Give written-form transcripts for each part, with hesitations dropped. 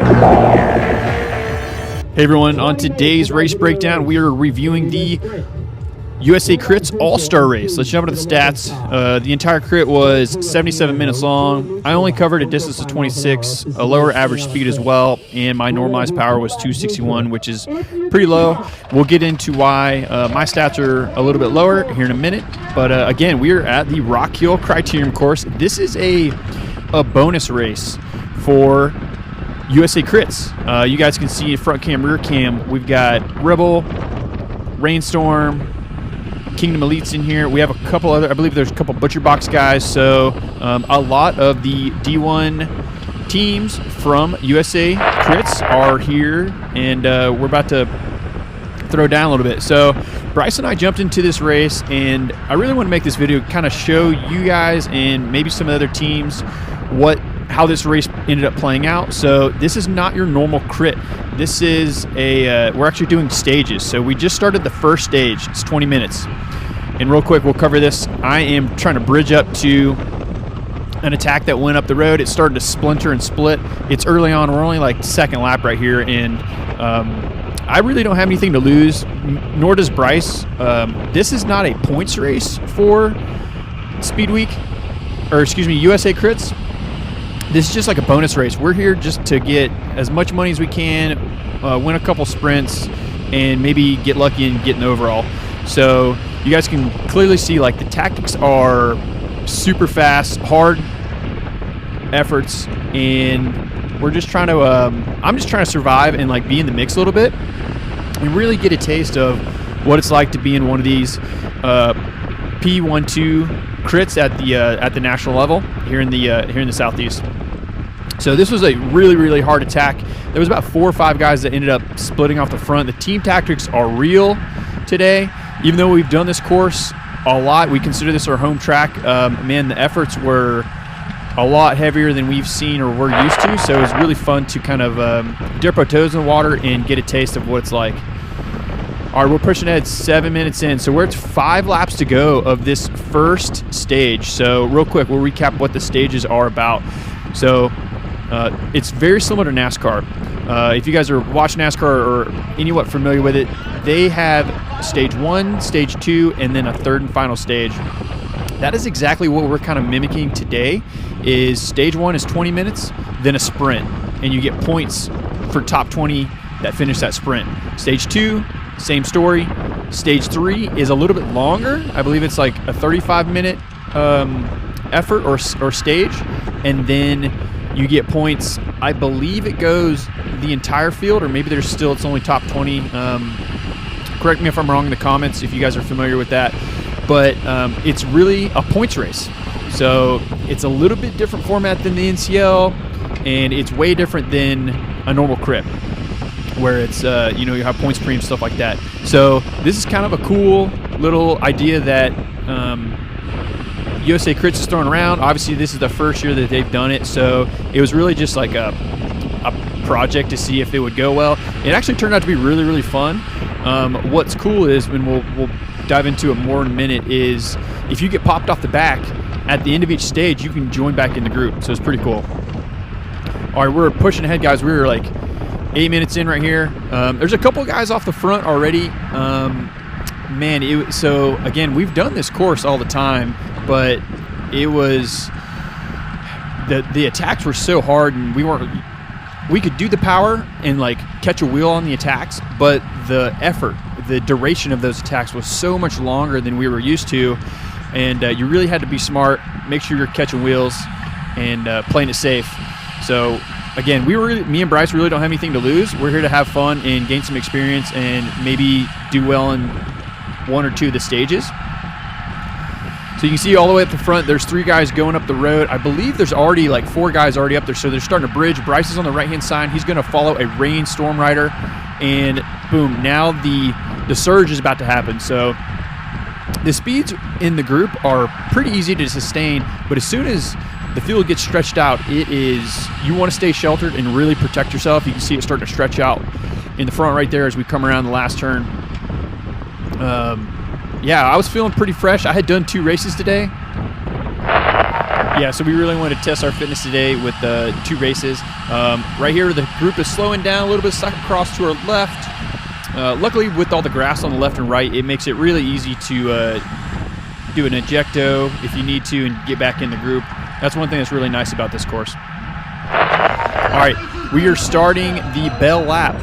Hey everyone, on today's race breakdown, we are reviewing the USA Crits All-Star Race. Let's jump into the stats. The entire crit was 77 minutes long. I only covered a distance of 26, a lower average speed as well, and my normalized power was 261, which is pretty low. We'll get into why my stats are a little bit lower here in a minute. But again, we are at the Rockhill Criterium course. This is a bonus race for USA Crits. You guys can see front cam, rear cam. We've got Rebel, Rainstorm, Kingdom Elites in here. We have a couple other, I believe there's a couple Butcher Box guys. So a lot of the D1 teams from USA Crits are here, and we're about to throw down a little bit. So Bryce and I jumped into this race, and I really want to make this video kind of show you guys and maybe some other teams how this race ended up playing out. So this is not your normal crit. This is we're actually doing stages. So we just started the first stage. It's 20 minutes. And real quick, we'll cover this. I am trying to bridge up to an attack that went up the road. It started to splinter and split. It's early on. We're only like second lap right here. And I really don't have anything to lose, nor does Bryce. This is not a points race for Speed Week, or excuse me, USA Crits. This is just like a bonus race. We're here just to get as much money as we can, win a couple sprints, and maybe get lucky and get an overall. So you guys can clearly see like the tactics are super fast, hard efforts, and we're just trying to, I'm just trying to survive and like be in the mix a little bit and really get a taste of what it's like to be in one of these P12 crits at the national level here in the Southeast. So this was a really hard attack. There was about 4 or 5 guys that ended up splitting off the front. The team tactics are real today. Even though we've done this course a lot, we consider this our home track. Man, the efforts were a lot heavier than we've seen or we're used to. So it was really fun to kind of dip our toes in the water and get a taste of what it's like. All right, we're pushing ahead 7 minutes in. So we're at 5 laps to go of this first stage. So real quick, we'll recap what the stages are about. So it's very similar to NASCAR. If you guys are watching NASCAR or anywhat familiar with it, they have stage 1, stage 2, and then a third and final stage. That is exactly what we're kind of mimicking today. Is stage 1 is 20 minutes, then a sprint, and you get points for top 20 that finish that sprint. Stage 2, same story. Stage 3 is a little bit longer. I believe it's like a 35-minute effort or stage, and then you get points. I believe it goes the entire field, or maybe it's only top 20. Correct me if I'm wrong in the comments if you guys are familiar with that. But it's really a points race. So it's a little bit different format than the NCL, and it's way different than a normal crit, where it's you have points premium, stuff like that. So this is kind of a cool little idea that USA Crits is throwing around. Obviously this is the first year that they've done it, so it was really just like a project to see if it would go well. It actually turned out to be really fun. What's cool is, and we'll dive into it more in a minute, is if you get popped off the back at the end of each stage, you can join back in the group. So it's pretty cool. All right, we're pushing ahead, guys. We're like 8 minutes in right here. There's a couple guys off the front already. Man, so again, we've done this course all the time, but it was the attacks were so hard, and we could do the power and like catch a wheel on the attacks, but the effort, the duration of those attacks was so much longer than we were used to, and you really had to be smart, make sure you're catching wheels and playing it safe. So again, me and Bryce really don't have anything to lose. We're here to have fun and gain some experience and maybe do well in 1 or 2 of the stages. So you can see all the way up the front, there's 3 guys going up the road. I believe there's already like 4 guys already up there, so they're starting to bridge. Bryce is on the right-hand side. He's going to follow a Rainstorm rider, and boom, now the surge is about to happen. So the speeds in the group are pretty easy to sustain, but as soon as the field gets stretched out, you want to stay sheltered and really protect yourself. You can see it starting to stretch out in the front right there as we come around the last turn. Yeah, I was feeling pretty fresh. I had done 2 races today. Yeah, so we really wanted to test our fitness today with 2 races. Right here, the group is slowing down a little bit, cyclocross to our left. Luckily, with all the grass on the left and right, it makes it really easy to do an ejecto if you need to and get back in the group. That's one thing that's really nice about this course. All right, we are starting the bell lap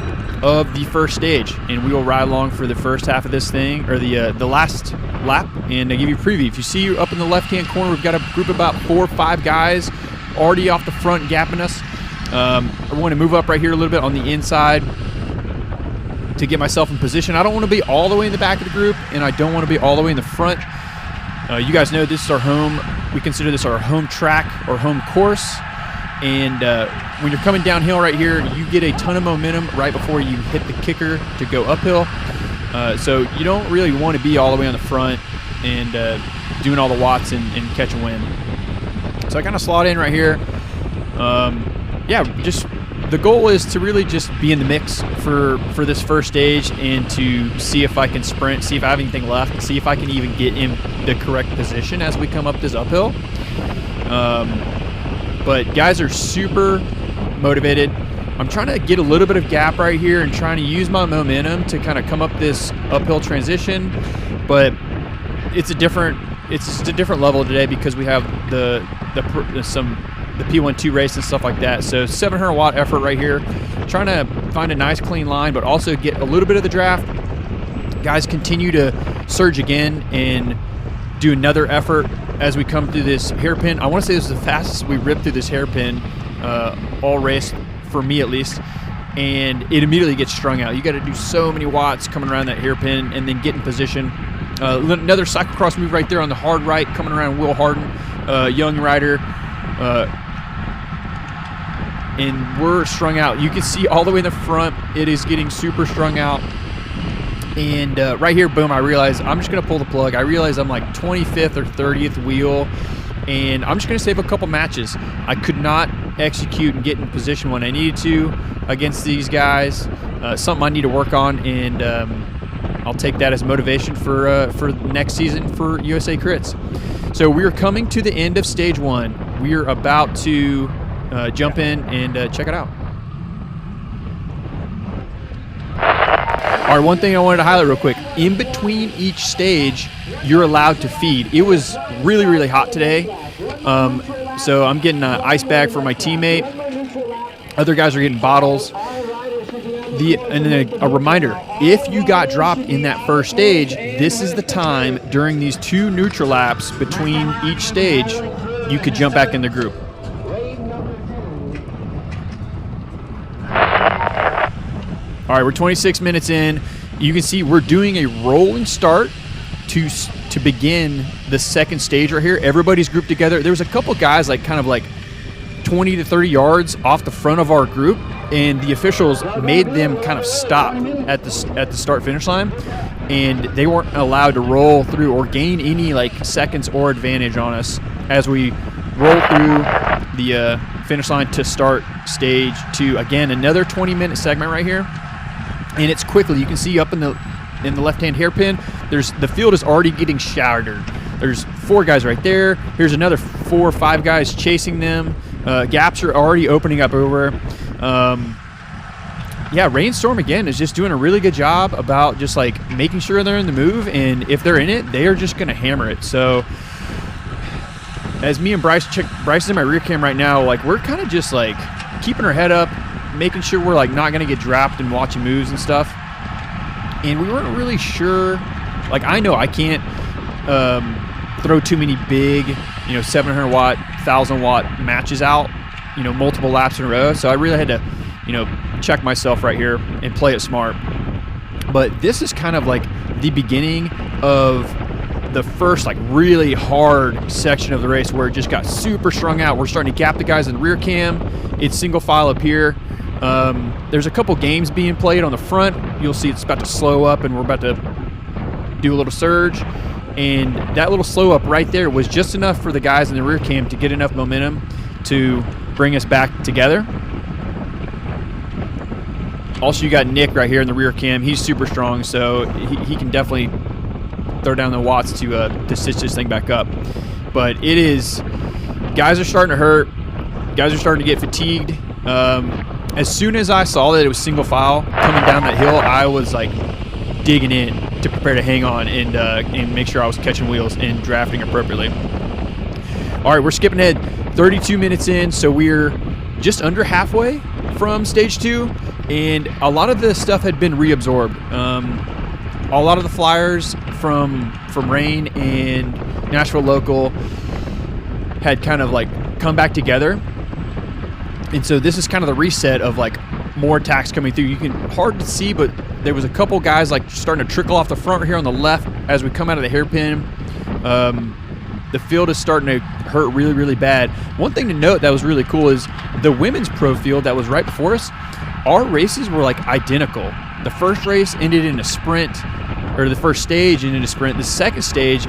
of the first stage, and we will ride along for the first half of this thing, or the last lap, and give you a preview. If you see up in the left-hand corner, we've got a group of about 4 or 5 guys already off the front gapping us. I want to move up right here a little bit on the inside to get myself in position. I don't want to be all the way in the back of the group, and I don't want to be all the way in the front. You guys know this is our home. We consider this our home track or home course. And when you're coming downhill right here, you get a ton of momentum right before you hit the kicker to go uphill. So you don't really want to be all the way on the front and doing all the watts and catch a wind. So I kind of slot in right here. Yeah, just the goal is to really just be in the mix for this first stage and to see if I can sprint, see if I have anything left, see if I can even get in the correct position as we come up this uphill. But guys are super motivated. I'm trying to get a little bit of gap right here and trying to use my momentum to kind of come up this uphill transition. But it's just a different level today because we have the P12 race and stuff like that. So 700 watt effort right here. Trying to find a nice clean line, but also get a little bit of the draft. Guys continue to surge again and do another effort as we come through this hairpin. I want to say this is the fastest we ripped through this hairpin all race, for me at least, and it immediately gets strung out. You got to do so many watts coming around that hairpin and then get in position. Another cyclocross move right there on the hard right, coming around Will Harden, young rider, and we're strung out. You can see all the way in the front, it is getting super strung out. And right here, boom, I realize I'm just going to pull the plug. I realize I'm like 25th or 30th wheel, and I'm just going to save a couple matches. I could not execute and get in position when I needed to against these guys. Something I need to work on, and I'll take that as motivation for next season for USA Crits. So we are coming to the end of stage 1. We are about to jump in and check it out. All right, one thing I wanted to highlight real quick. In between each stage, you're allowed to feed. It was really, really hot today. So I'm getting an ice bag for my teammate. Other guys are getting bottles. And then a reminder, if you got dropped in that first stage, this is the time during these 2 neutral laps between each stage, you could jump back in the group. All right, we're 26 minutes in. You can see we're doing a rolling start to begin the second stage right here. Everybody's grouped together. There was a couple guys like kind of like 20 to 30 yards off the front of our group, and the officials made them kind of stop at the start-finish line, and they weren't allowed to roll through or gain any like seconds or advantage on us as we roll through the finish line to start stage 2. Again, another 20-minute segment right here. And it's quickly. You can see up in the left-hand hairpin, the field is already getting shattered. There's 4 guys right there. Here's another 4 or 5 guys chasing them. Gaps are already opening up over. Yeah, Rainstorm again is just doing a really good job about just like making sure they're in the move, and if they're in it, they are just going to hammer it. So as me and Bryce is in my rear cam right now, like we're kind of just like keeping our head up, making sure we're like not going to get dropped and watching moves and stuff. And we weren't really sure, like I know I can't throw too many big, 700 watt, 1,000 watt matches out, multiple laps in a row. So I really had to, check myself right here and play it smart. But this is kind of like the beginning of the first like really hard section of the race where it just got super strung out. We're starting to gap the guys in the rear cam. It's single file up here. There's a couple games being played on the front. You'll see it's about to slow up, and we're about to do a little surge. And that little slow up right there was just enough for the guys in the rear cam to get enough momentum to bring us back together. Also, you got Nick right here in the rear cam. He's super strong, so he can definitely throw down the watts to stitch this thing back up. But it is guys are starting to hurt. Guys are starting to get fatigued. As soon as I saw that it was single file coming down that hill, I was like digging in to prepare to hang on and make sure I was catching wheels and drafting appropriately. All right, we're skipping ahead 32 minutes in, so we're just under halfway from stage 2, and a lot of the stuff had been reabsorbed. A lot of the flyers from Rain and Nashville Local had kind of like come back together. And so this is kind of the reset of like more attacks coming through. You can hard to see, but there was a couple guys like starting to trickle off the front here on the left as we come out of the hairpin. The field is starting to hurt really, really bad. One thing to note that was really cool is the women's pro field that was right before us, our races were like identical. The first race ended in a sprint, or the first stage ended in a sprint. The second stage,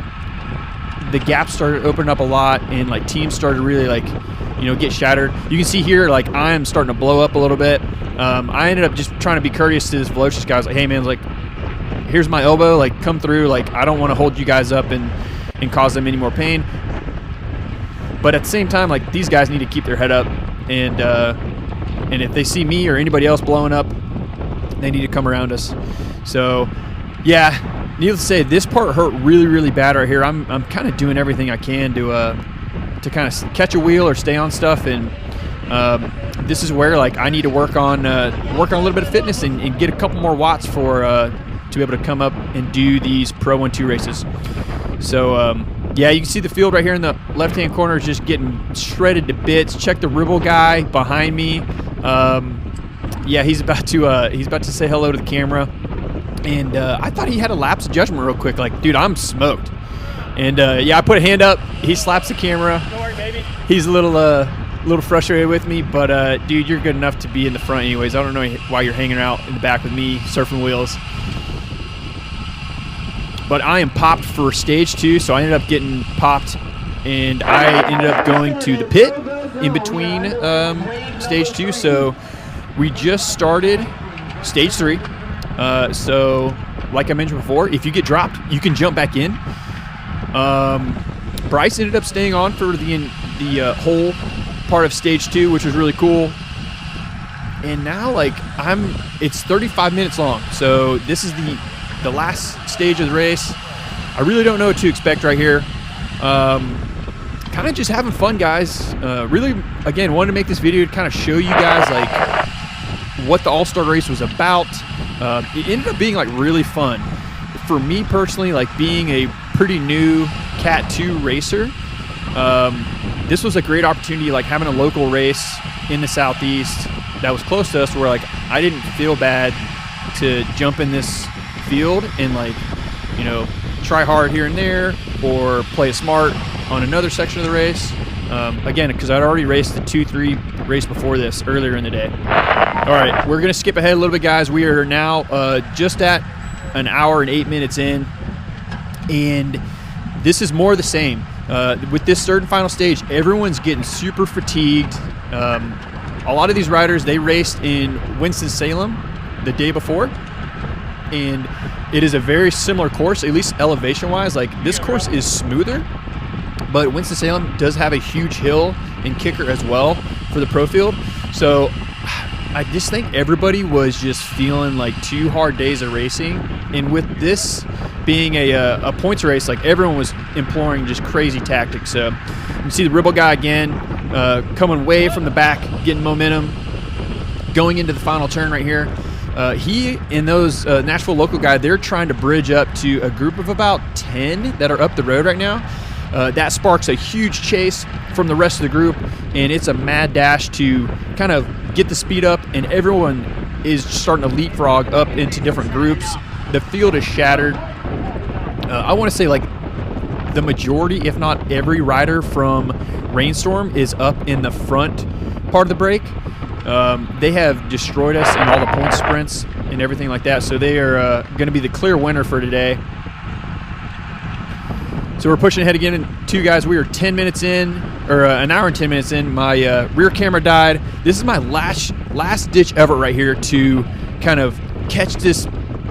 the gap started opening up a lot, and like teams started really like, get shattered. You can see here, like I am starting to blow up a little bit. I ended up just trying to be courteous to this Velocious guy. I was like, hey man, like, here's my elbow, like come through. Like I don't want to hold you guys up and cause them any more pain. But at the same time, like these guys need to keep their head up, and if they see me or anybody else blowing up, they need to come around us. So yeah, needless to say, this part hurt really, really bad right here. I'm kind of doing everything I can to kind of catch a wheel or stay on stuff, and this is where like I need to work on a little bit of fitness and get a couple more watts for to be able to come up and do these Pro 1-2 races. So yeah, you can see the field right here in the left-hand corner is just getting shredded to bits. Check the Ribble guy behind me. Yeah, he's about to say hello to the camera, and I thought he had a lapse of judgment real quick. Like, dude, I'm smoked. And yeah, I put a hand up. He slaps the camera. Don't worry, baby. He's a little frustrated with me, but dude, you're good enough to be in the front anyways. I don't know why you're hanging out in the back with me surfing wheels. But I am popped for stage 2, so I ended up getting popped, and I ended up going to the pit in between stage 2. So we just started stage 3. So like I mentioned before, if you get dropped, you can jump back in. Bryce ended up staying on for the whole part of stage 2, which was really cool. And now like it's 35 minutes long, so this is the last stage of the race. I really don't know what to expect right here. Kind of just having fun, guys. Really, again, wanted to make this video to kind of show you guys like what the All-Star race was about. It ended up being like really fun. For me personally, like being a pretty new Cat 2 racer, this was a great opportunity, like having a local race in the Southeast that was close to us, where like I didn't feel bad to jump in this field and like, try hard here and there or play it smart on another section of the race. Again, because I'd already raced the 2-3 race before this earlier in the day. All right, we're gonna skip ahead a little bit, guys. We are now just at an hour and 8 minutes in, and this is more of the same. With this third and final stage, everyone's getting super fatigued. A lot of these riders, they raced in Winston-Salem the day before, and it is a very similar course, at least elevation-wise. Like, this course is smoother, but Winston-Salem does have a huge hill and kicker as well for the pro field. So I just think everybody was just feeling like 2 hard days of racing, and with this being a points race, like everyone was employing just crazy tactics. So you can see the Ribble guy again, coming way from the back, getting momentum, going into the final turn right here. He and those Nashville Local guy, they're trying to bridge up to a group of about 10 that are up the road right now. That sparks a huge chase from the rest of the group, and it's a mad dash to kind of get the speed up, and everyone is starting to leapfrog up into different groups. The field is shattered. I want to say like the majority, if not every rider from Rainstorm is up in the front part of the break. They have destroyed us in all the point sprints and everything like that, so they are going to be the clear winner for today. So we're pushing ahead again. And 2 guys, we are 10 minutes in, or an hour and 10 minutes in. My rear camera died. This is my last ditch effort right here to kind of catch this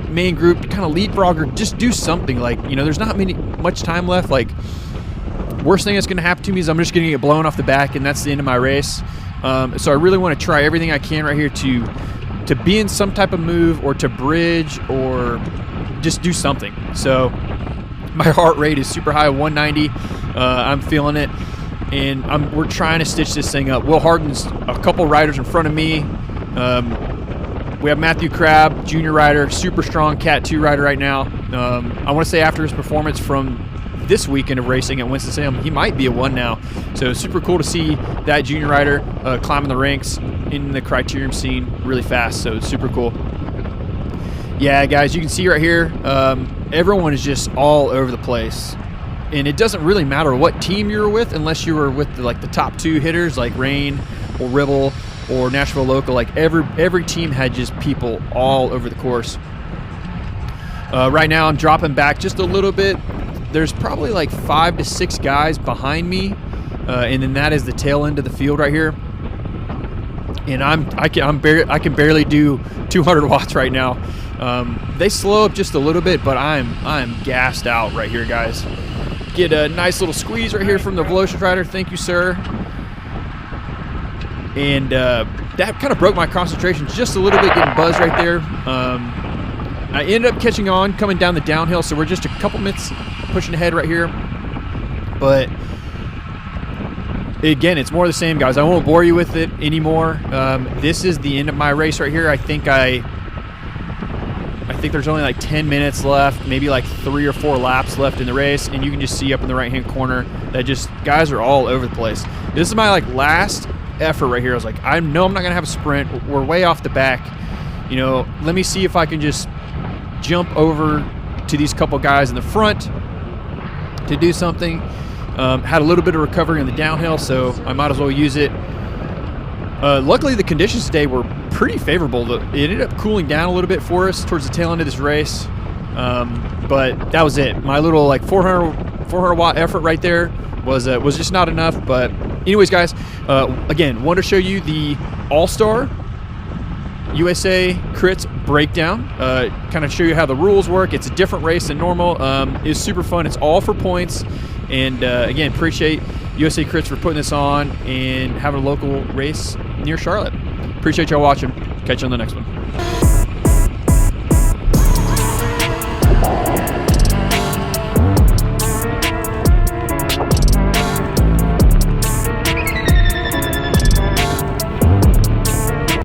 main group, to kind of leapfrog or just do something. Like, there's not much time left. Like, Worst thing that's going to happen to me is I'm just going to get blown off the back, and that's the end of my race. So I really want to try everything I can right here to be in some type of move or to bridge or just do something. So my heart rate is super high, 190. I'm feeling it, and we're trying to stitch this thing up. Will Harden's a couple riders in front of me. We have Matthew Crabb, junior rider, super strong Cat 2 rider right now. I want to say after his performance from this weekend of racing at Winston-Salem, he might be a 1 now. So super cool to see that junior rider climbing the ranks in the criterium scene really fast. So it's super cool. Yeah, guys, you can see right here, everyone is just all over the place. And it doesn't really matter what team you're with unless you were with the top 2 hitters like Rain or Ribble or Nashville Local. Like every team had just people all over the course. Right now I'm dropping back just a little bit. There's probably like 5 to 6 guys behind me, and then that is the tail end of the field right here. And I can barely do 200 watts right now. They slow up just a little bit, but I'm gassed out right here, guys. Get a nice little squeeze right here from the Velocious rider. Thank you, sir. And that kind of broke my concentration just a little bit, getting buzzed right there. I ended up catching on coming down the downhill, so we're just a couple minutes pushing ahead right here. But again, it's more of the same, guys. I won't bore you with it anymore. This is the end of my race right here. I think there's only like 10 minutes left, maybe like 3 or 4 laps left in the race, and you can just see up in the right-hand corner that just guys are all over the place. This is my last effort right here. I was like, I know I'm not gonna have a sprint. We're way off the back. Let me see if I can just jump over to these couple guys in the front to do something. Had a little bit of recovery on the downhill, so I might as well use it. Luckily, the conditions today were pretty favorable. It ended up cooling down a little bit for us towards the tail end of this race, but that was it. My little 400 watt effort right there was just not enough. But anyways, guys, again, wanted to show you the All-Star USA Crits breakdown, kind of show you how the rules work. It's a different race than normal. It's super fun. It's all for points. And again, appreciate USA Crits for putting this on and having a local race near Charlotte. Appreciate y'all watching. Catch you on the next one.